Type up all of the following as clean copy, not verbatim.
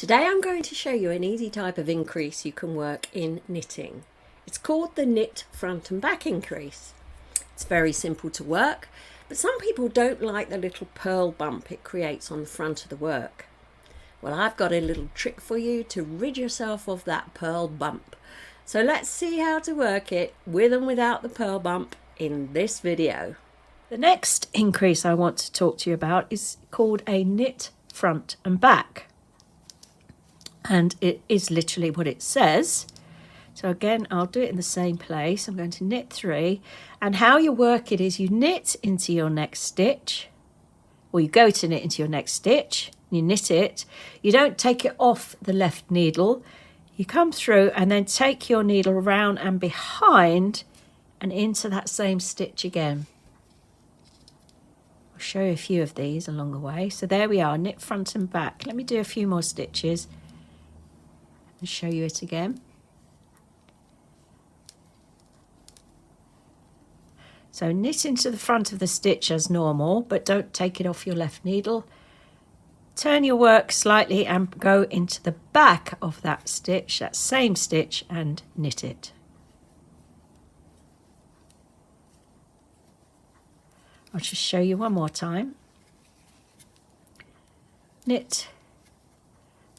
Today I'm going to show you an easy type of increase you can work in knitting. It's called the knit front and back increase. It's very simple to work, but some people don't like the little purl bump it creates on the front of the work. Well, I've got a little trick for you to rid yourself of that purl bump. So let's see how to work it with and without the purl bump in this video. The next increase I want to talk to you about is called a knit front and back. And it is literally what it says. So again, I'll do it in the same place. I'm going to knit 3. And how you work it is you knit into your next stitch, or you go to knit into your next stitch, you knit it. You don't take it off the left needle. You come through and then take your needle around and behind and into that same stitch again. I'll show you a few of these along the way. So there we are, knit front and back. Let me do a few more stitches and show you it again. So knit into the front of the stitch as normal, but don't take it off your left needle. Turn your work slightly and go into the back of that stitch, that same stitch, and knit it. I'll just show you one more time. Knit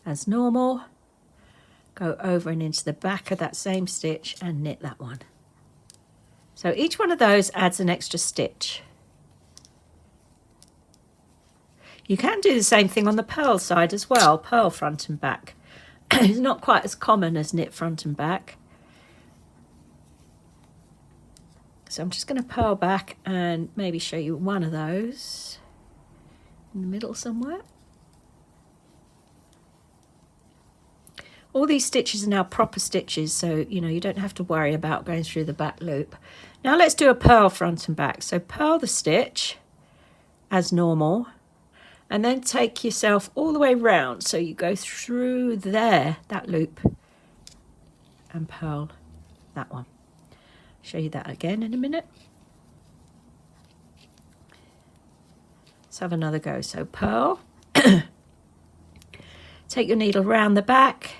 as normal, go over and into the back of that same stitch and knit that one. So each one of those adds an extra stitch. You can do the same thing on the purl side as well, purl front and back. It's not quite as common as knit front and back. So I'm just going to purl back and maybe show you one of those in the middle somewhere. All these stitches are now proper stitches, so you don't have to worry about going through the back loop. Now let's do a purl front and back. So purl the stitch as normal, and then take yourself all the way round. So you go through there, that loop, and purl that one. Show you that again in a minute. Let's have another go. So purl, take your needle round the back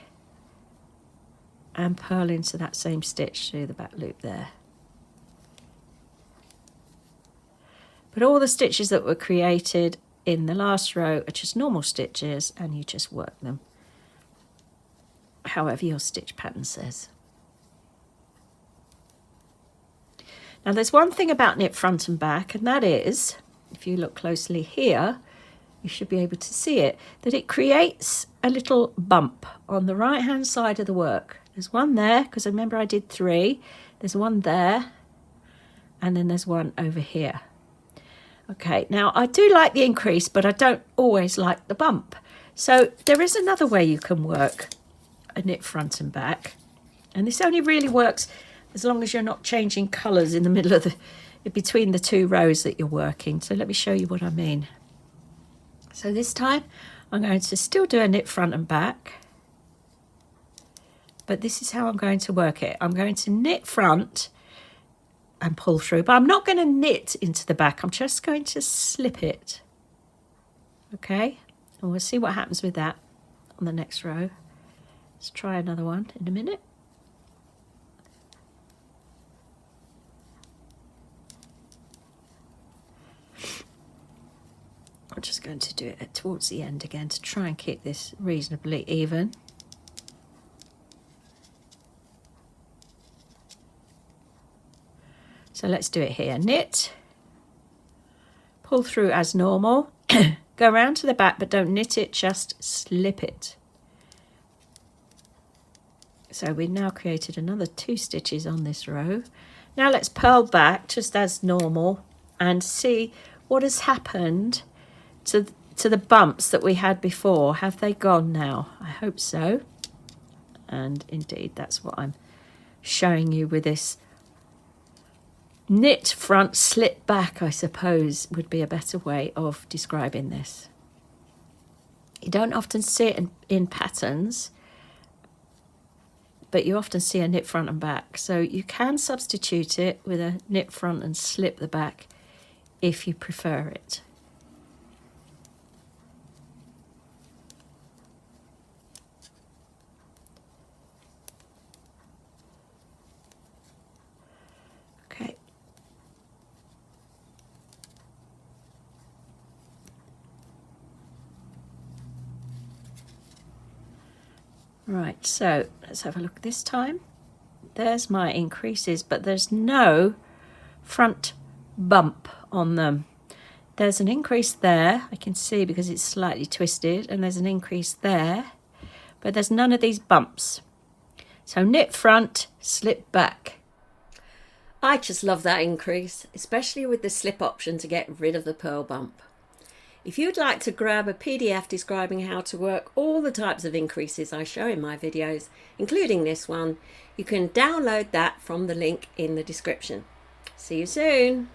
and purl into that same stitch through the back loop there. But all the stitches that were created in the last row are just normal stitches, and you just work them however your stitch pattern says. Now there's one thing about knit front and back, and that is, if you look closely here, you should be able to see it, that it creates a little bump on the right hand side of the work. There's one there, because remember I did 3. There's one there, and then there's one over here. Okay, now I do like the increase, but I don't always like the bump. So there is another way you can work a knit front and back, and this only really works as long as you're not changing colours in the middle of between the 2 rows that you're working. So let me show you what I mean. So this time I'm going to still do a knit front and back, but this is how I'm going to work it. I'm going to knit front and pull through, but I'm not going to knit into the back. I'm just going to slip it. Okay, and we'll see what happens with that on the next row. Let's try another one in a minute. I'm just going to do it towards the end again to try and keep this reasonably even. So let's do it here. Knit, pull through as normal, go around to the back, but don't knit it, just slip it. So we've now created another 2 stitches on this row. Now let's purl back just as normal and see what has happened to the bumps that we had before. Have they gone now? I hope so. And indeed, that's what I'm showing you with this knit front, slip back, I suppose, would be a better way of describing this. You don't often see it in patterns, but you often see a knit front and back. So you can substitute it with a knit front and slip the back if you prefer it. Right, so let's have a look this time. There's my increases, but there's no front bump on them. There's an increase there, I can see because it's slightly twisted, and there's an increase there, but there's none of these bumps. So knit front, slip back. I just love that increase, especially with the slip option to get rid of the purl bump. If you'd like to grab a PDF describing how to work all the types of increases I show in my videos, including this one, you can download that from the link in the description. See you soon!